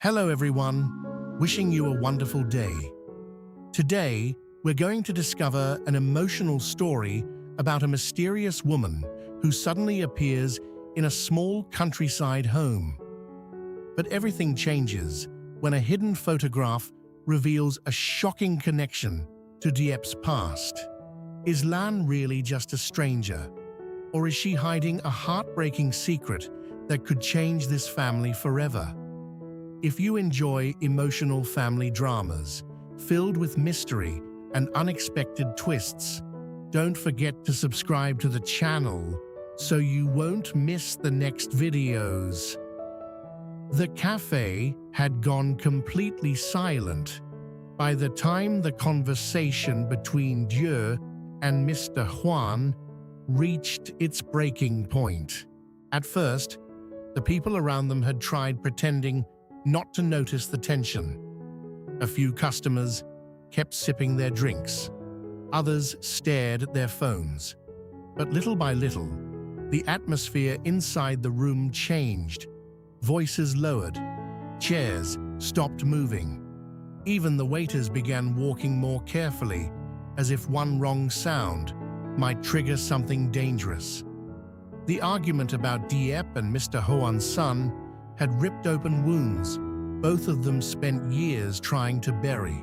Hello everyone, wishing you a wonderful day. Today, we're going to discover an emotional story about a mysterious woman who suddenly appears in a small countryside home. But everything changes when a hidden photograph reveals a shocking connection to Dieu's past. Is Lan really just a stranger? Or is she hiding a heartbreaking secret that could change this family forever? If you enjoy emotional family dramas filled with mystery and unexpected twists, don't forget to subscribe to the channel so you won't miss the next videos. The cafe had gone completely silent by the time the conversation between Dieu and Mr. Hoan reached its breaking point. At first, the people around them had tried pretending not to notice the tension. A few customers kept sipping their drinks. Others stared at their phones. But little by little, the atmosphere inside the room changed. Voices lowered. Chairs stopped moving. Even the waiters began walking more carefully, as if one wrong sound might trigger something dangerous. The argument about Dieu and Mr. Hoan's son had ripped open wounds both of them spent years trying to bury.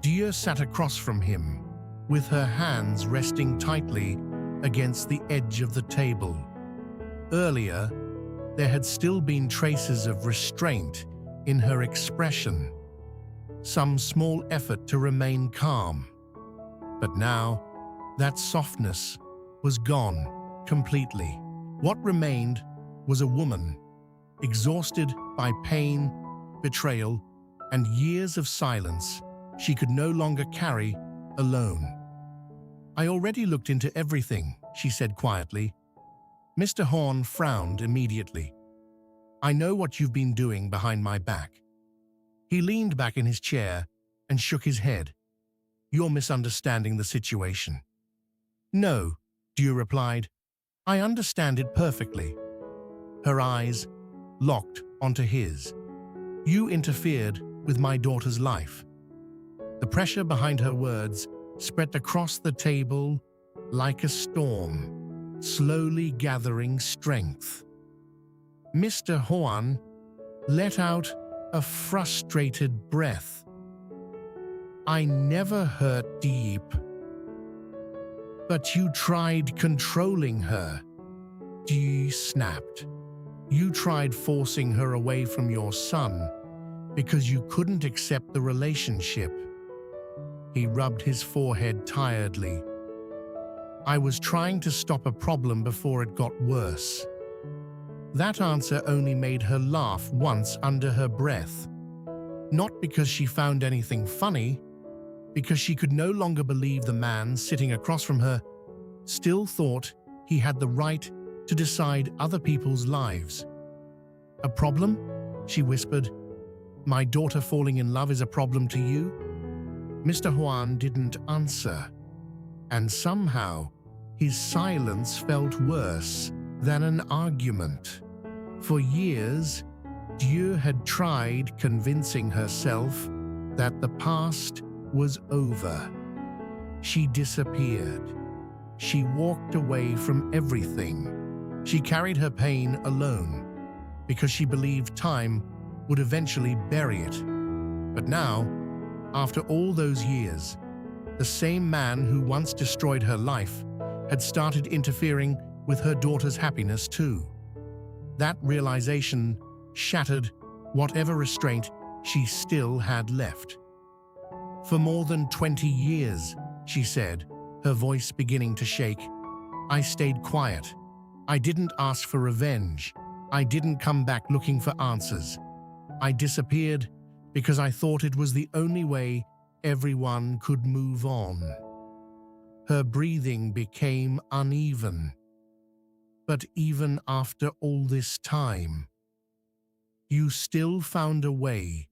Dieu sat across from him, with her hands resting tightly against the edge of the table. Earlier, there had still been traces of restraint in her expression, some small effort to remain calm. But now, that softness was gone completely. What remained was a woman, exhausted by pain, betrayal, and years of silence she could no longer carry alone. "I already looked into everything," she said quietly. Mr. Hoan frowned immediately. "I know what you've been doing behind my back." He leaned back in his chair and shook his head. "You're misunderstanding the situation." "No," Dieu replied. "I understand it perfectly." Her eyes locked onto his. "You interfered with my daughter's life." The pressure behind her words spread across the table like a storm, slowly gathering strength. Mr. Hoan let out a frustrated breath. "I never hurt Dieu. But you tried controlling her," Dieu snapped. "You tried forcing her away from your son because you couldn't accept the relationship." He rubbed his forehead tiredly. "I was trying to stop a problem before it got worse." That answer only made her laugh once under her breath. Not because she found anything funny, because she could no longer believe the man sitting across from her still thought he had the right to decide other people's lives. "A problem?" she whispered. "My daughter falling in love is a problem to you?" Mr. Hoan didn't answer, and somehow his silence felt worse than an argument. For years, Dieu had tried convincing herself that the past was over. She disappeared. She walked away from everything. She carried her pain alone because she believed time would eventually bury it. But now, after all those years, the same man who once destroyed her life had started interfering with her daughter's happiness too. That realization shattered whatever restraint she still had left. "For more than 20 years," she said, her voice beginning to shake, "I stayed quiet. I didn't ask for revenge. I didn't come back looking for answers. I disappeared because I thought it was the only way everyone could move on." Her breathing became uneven. "But even after all this time, you still found a way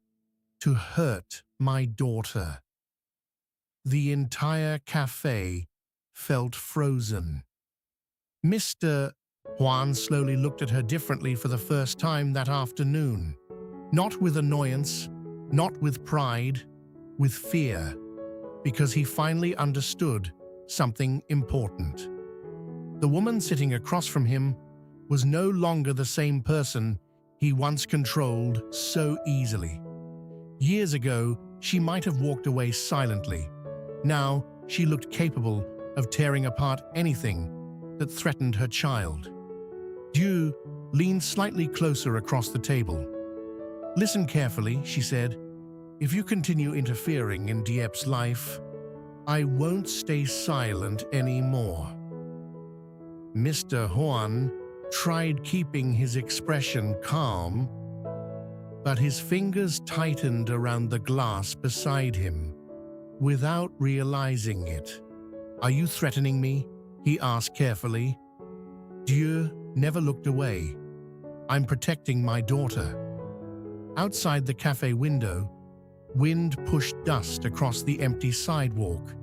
to hurt my daughter." The entire cafe felt frozen. Mr. Hoan slowly looked at her differently for the first time that afternoon. Not with annoyance, not with pride, with fear, because he finally understood something important. The woman sitting across from him was no longer the same person he once controlled so easily. Years ago, she might have walked away silently. Now, she looked capable of tearing apart anything that threatened her child. Dieu leaned slightly closer across the table. "Listen carefully," she said. "If you continue interfering in Diep's life, I won't stay silent anymore." Mr. Hoan tried keeping his expression calm, but his fingers tightened around the glass beside him without realizing it. "Are you threatening me?" he asked carefully. Dieu never looked away. "I'm protecting my daughter." Outside the cafe window, wind pushed dust across the empty sidewalk.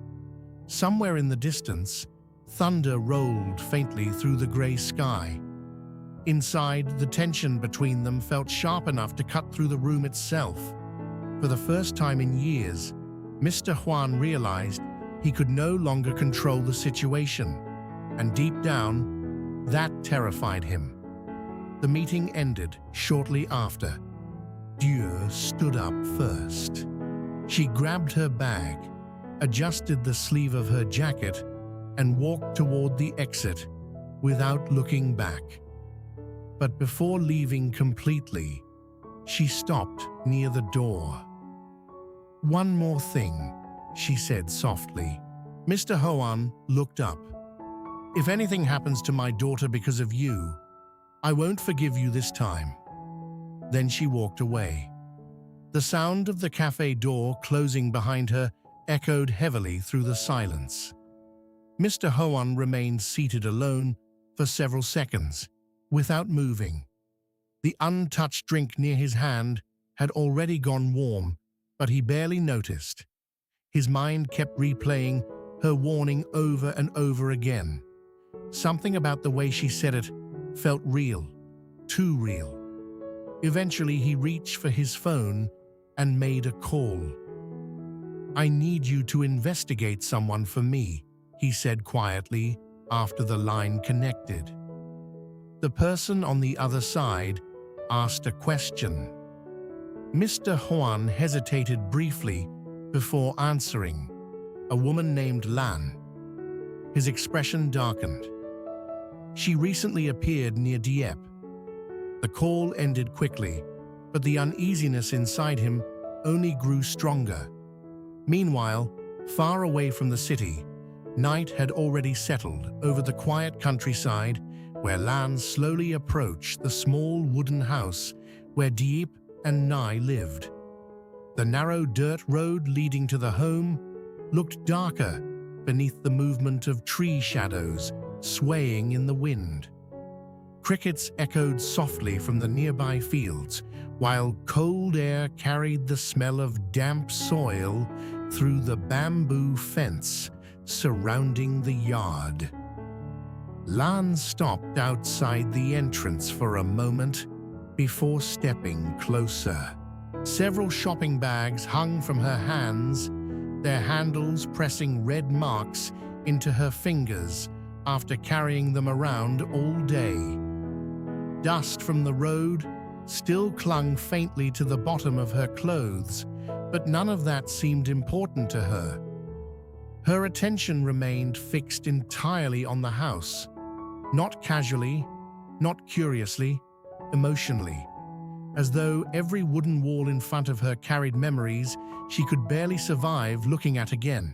Somewhere in the distance, thunder rolled faintly through the gray sky. Inside, the tension between them felt sharp enough to cut through the room itself. For the first time in years, Mr. Hoan realized he could no longer control the situation, and deep down, that terrified him. The meeting ended shortly after. Dieu stood up first. She grabbed her bag, adjusted the sleeve of her jacket, and walked toward the exit without looking back. But before leaving completely, she stopped near the door. "One more thing," she said softly. Mr. Hoan looked up. "If anything happens to my daughter because of you, I won't forgive you this time." Then she walked away. The sound of the cafe door closing behind her echoed heavily through the silence. Mr. Hoan remained seated alone for several seconds, without moving. The untouched drink near his hand had already gone warm, but he barely noticed. His mind kept replaying her warning over and over again. Something about the way she said it felt real, too real. Eventually, he reached for his phone and made a call. "I need you to investigate someone for me," he said quietly after the line connected. The person on the other side asked a question. Mr. Hoan hesitated briefly before answering. "A woman named Lan." His expression darkened. "She recently appeared near Dieppe." The call ended quickly, but the uneasiness inside him only grew stronger. Meanwhile, far away from the city, night had already settled over the quiet countryside where Lan slowly approached the small wooden house where Dieppe and Nai lived. The narrow dirt road leading to the home looked darker beneath the movement of tree shadows swaying in the wind. Crickets echoed softly from the nearby fields, while cold air carried the smell of damp soil through the bamboo fence surrounding the yard. Lan stopped outside the entrance for a moment before stepping closer. Several shopping bags hung from her hands, their handles pressing red marks into her fingers after carrying them around all day. Dust from the road still clung faintly to the bottom of her clothes, but none of that seemed important to her. Her attention remained fixed entirely on the house, not casually, not curiously, emotionally, as though every wooden wall in front of her carried memories she could barely survive looking at again.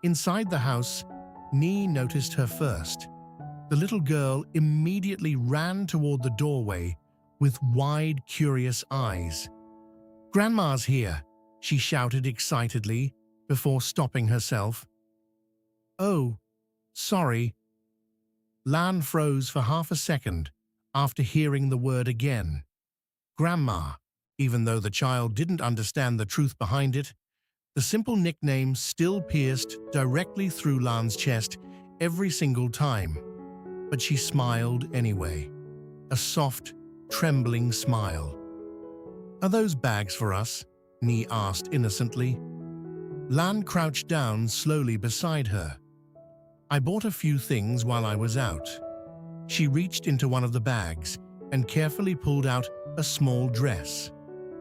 Inside the house, Ni noticed her first. The little girl immediately ran toward the doorway with wide, curious eyes. "Grandma's here," she shouted excitedly before stopping herself. "Oh, sorry." Lan froze for half a second after hearing the word again. Grandma, even though the child didn't understand the truth behind it. The simple nickname still pierced directly through Lan's chest every single time. But she smiled anyway, a soft, trembling smile. Are those bags for us? Ni asked innocently. Lan crouched down slowly beside her. I bought a few things while I was out. She reached into one of the bags and carefully pulled out a small dress.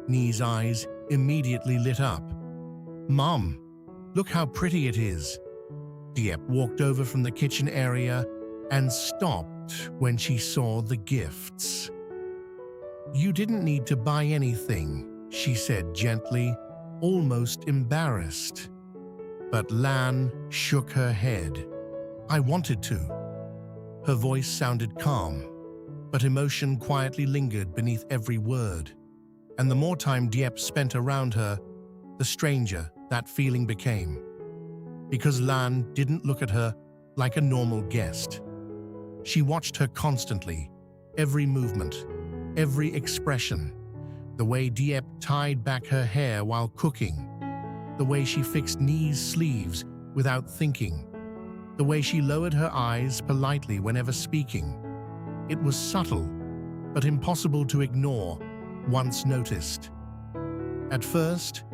Ni's eyes immediately lit up. Mom, look how pretty it is. Dieppe walked over from the kitchen area and stopped when she saw the gifts. You didn't need to buy anything, she said gently, almost embarrassed. But Lan shook her head. I wanted to. Her voice sounded calm, but emotion quietly lingered beneath every word. And the more time Dieppe spent around her, the stranger that feeling became. Because Lan didn't look at her like a normal guest. She watched her constantly, every movement, every expression, the way Dieppe tied back her hair while cooking, the way she fixed Ni's sleeves without thinking, the way she lowered her eyes politely whenever speaking. It was subtle, but impossible to ignore once noticed. At first,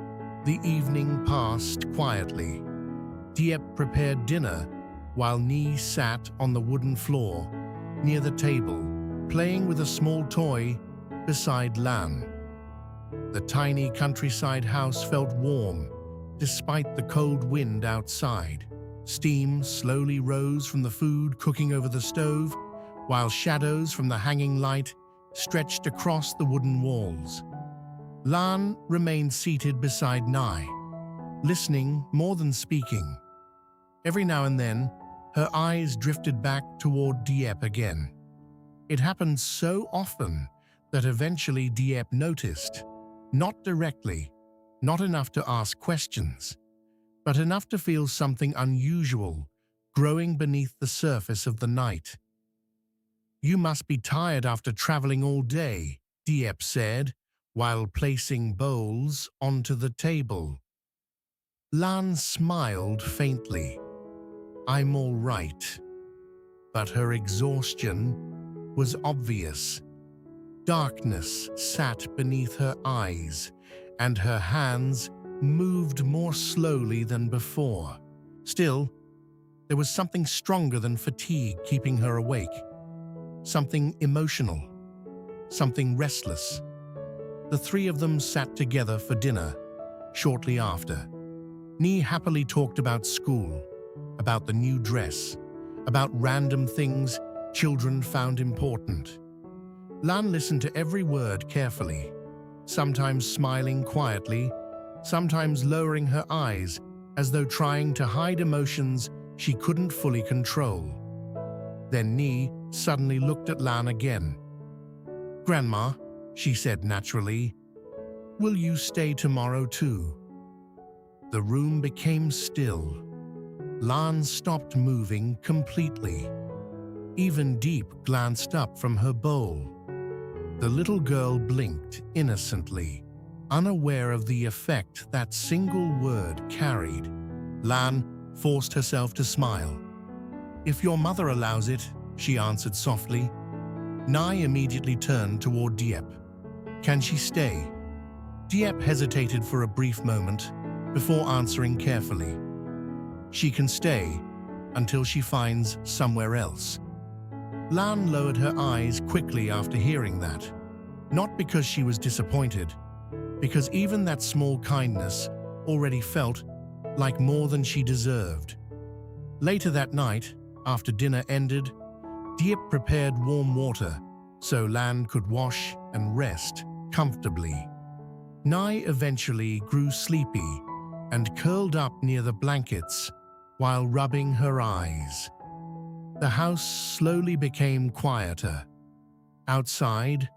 the evening passed quietly. Dieppe prepared dinner while Ni sat on the wooden floor near the table, playing with a small toy beside Lan. The tiny countryside house felt warm despite the cold wind outside. Steam slowly rose from the food cooking over the stove, while shadows from the hanging light stretched across the wooden walls. Lan remained seated beside Ni, listening more than speaking. Every now and then, her eyes drifted back toward Dieppe again. It happened so often that eventually Dieppe noticed, not directly, not enough to ask questions, but enough to feel something unusual growing beneath the surface of the night. You must be tired after traveling all day, Dieppe said, while placing bowls onto the table. Lan smiled faintly. I'm all right. But her exhaustion was obvious. Darkness sat beneath her eyes, and her hands moved more slowly than before. Still, there was something stronger than fatigue keeping her awake. Something emotional. Something restless. The three of them sat together for dinner shortly after. Ni happily talked about school, about the new dress, about random things children found important. Lan listened to every word carefully, sometimes smiling quietly, sometimes lowering her eyes as though trying to hide emotions she couldn't fully control. Then Ni suddenly looked at Lan again. Grandma, she said naturally, will you stay tomorrow too? The room became still. Lan stopped moving completely. Even Dieppe glanced up from her bowl. The little girl blinked innocently, unaware of the effect that single word carried. Lan forced herself to smile. If your mother allows it, she answered softly. Ni immediately turned toward Dieppe. Can she stay? Dieppe hesitated for a brief moment before answering carefully. She can stay until she finds somewhere else. Lan lowered her eyes quickly after hearing that, not because she was disappointed, because even that small kindness already felt like more than she deserved. Later that night, after dinner ended, Dieppe prepared warm water so Lan could wash and rest comfortably. Ni eventually grew sleepy and curled up near the blankets while rubbing her eyes. The house slowly became quieter. Outside,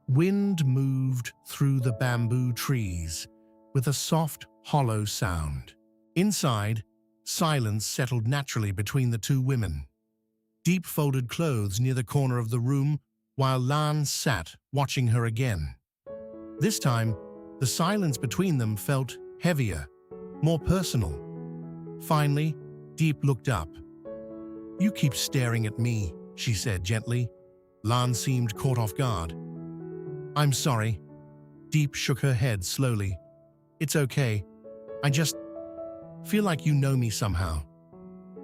wind moved through the bamboo trees with a soft, hollow sound. Inside, silence settled naturally between the two women. Dieppe folded clothes near the corner of the room while Lan sat watching her again. This time, the silence between them felt heavier, more personal. Finally, Dieppe looked up. You keep staring at me, she said gently. Lan seemed caught off guard. I'm sorry. Deep shook her head slowly. It's okay. I just feel like you know me somehow.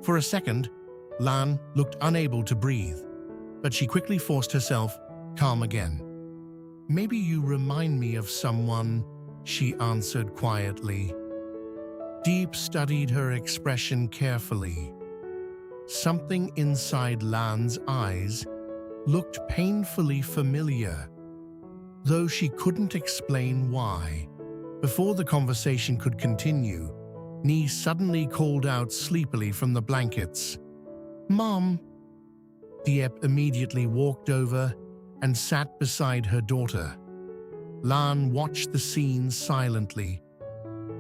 For a second, Lan looked unable to breathe, but she quickly forced herself calm again. Maybe you remind me of someone, she answered quietly. Deep studied her expression carefully. Something inside Lan's eyes looked painfully familiar, though she couldn't explain why. Before the conversation could continue, Nee suddenly called out sleepily from the blankets. Mom! Diep immediately walked over and sat beside her daughter. Lan watched the scene silently.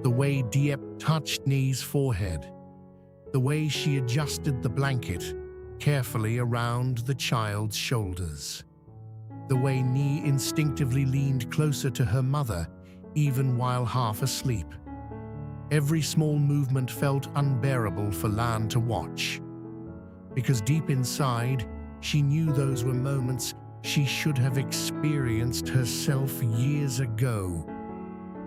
The way Diep touched Nee's forehead, the way she adjusted the blanket carefully around the child's shoulders, the way Nee instinctively leaned closer to her mother even while half asleep. Every small movement felt unbearable for Lan to watch, because deep inside, she knew those were moments she should have experienced herself years ago.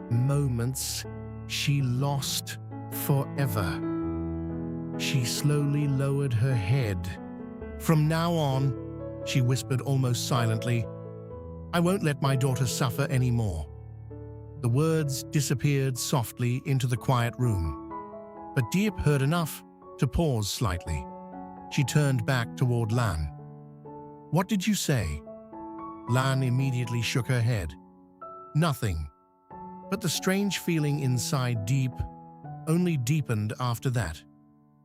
Moments she lost forever. She slowly lowered her head. From now on, she whispered almost silently, I won't let my daughter suffer anymore. The words disappeared softly into the quiet room, but Diep heard enough to pause slightly. She turned back toward Lan. What did you say? Lan immediately shook her head. Nothing. But the strange feeling inside Diep only deepened after that.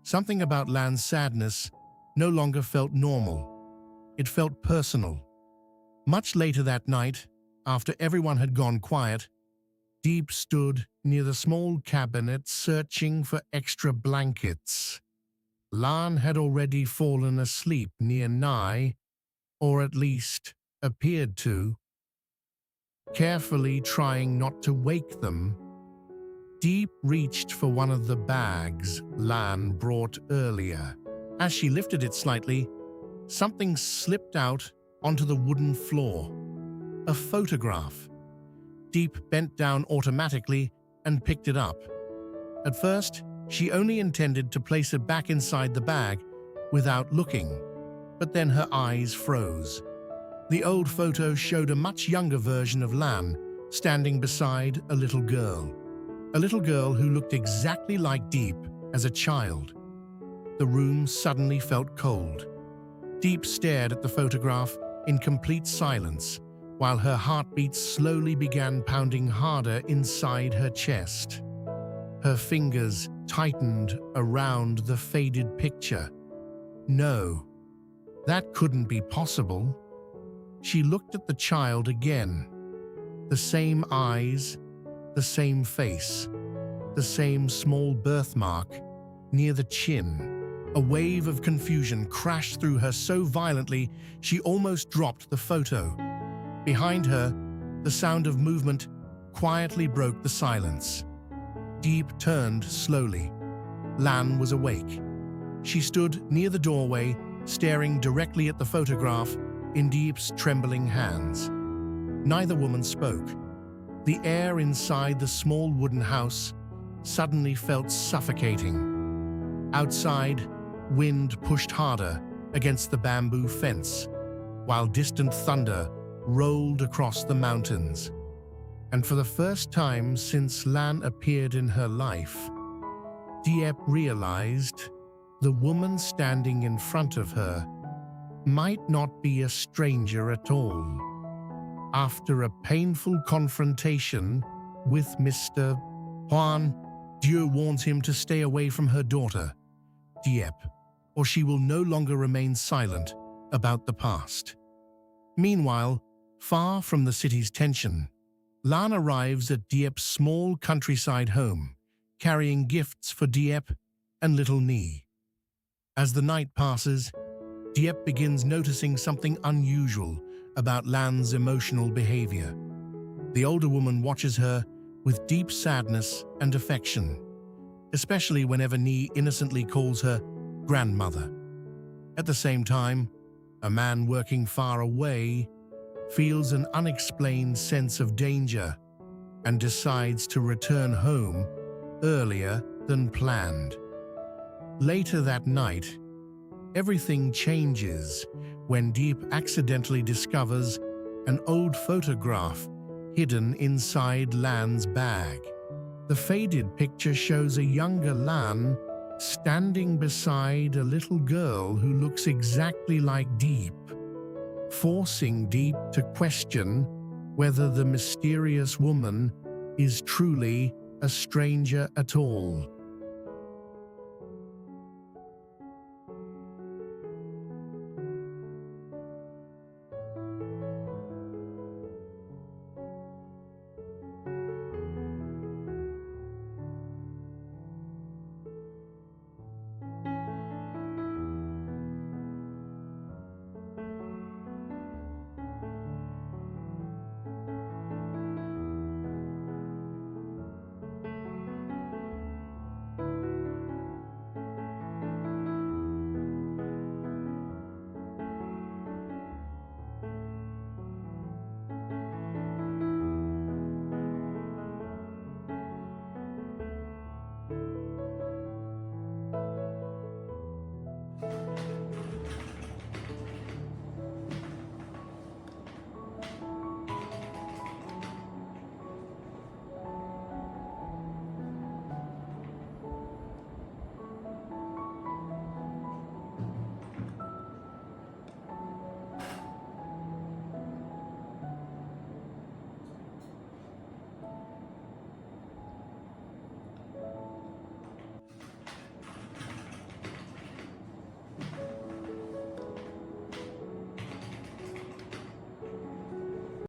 Something about Lan's sadness no longer felt normal. It felt personal. Much later that night, after everyone had gone quiet, Diep stood near the small cabinet searching for extra blankets. Lan had already fallen asleep near Nai, or at least appeared to. Carefully trying not to wake them, Diep reached for one of the bags Lan brought earlier. As she lifted it slightly, something slipped out onto the wooden floor. A photograph. Diep bent down automatically and picked it up. At first, she only intended to place it back inside the bag without looking, but then her eyes froze. The old photo showed a much younger version of Lan standing beside a little girl who looked exactly like Diep as a child. The room suddenly felt cold. Diep stared at the photograph in complete silence, while her heartbeat slowly began pounding harder inside her chest. Her fingers tightened around the faded picture. No, that couldn't be possible. She looked at the child again. The same eyes, the same face, the same small birthmark near the chin. A wave of confusion crashed through her so violently she almost dropped the photo. Behind her, the sound of movement quietly broke the silence. Diep turned slowly. Lan was awake. She stood near the doorway, staring directly at the photograph in Diep's trembling hands. Neither woman spoke. The air inside the small wooden house suddenly felt suffocating. Outside, wind pushed harder against the bamboo fence, while distant thunder rolled across the mountains. And for the first time since Lan appeared in her life, Diep realized the woman standing in front of her might not be a stranger at all. After a painful confrontation with Mr. Hoan, Dieu warns him to stay away from her daughter, Diep, or she will no longer remain silent about the past. Meanwhile, far from the city's tension, Lan arrives at Diep's small countryside home, carrying gifts for Diep and little Nee. As the night passes, Diep begins noticing something unusual about Lan's emotional behavior. The older woman watches her with deep sadness and affection, especially whenever Nee innocently calls her grandmother. At the same time, a man working far away feels an unexplained sense of danger and decides to return home earlier than planned. Later that night, everything changes when Deep accidentally discovers an old photograph hidden inside Lan's bag. The faded picture shows a younger Lan standing beside a little girl who looks exactly like Deep, forcing Deep to question whether the mysterious woman is truly a stranger at all.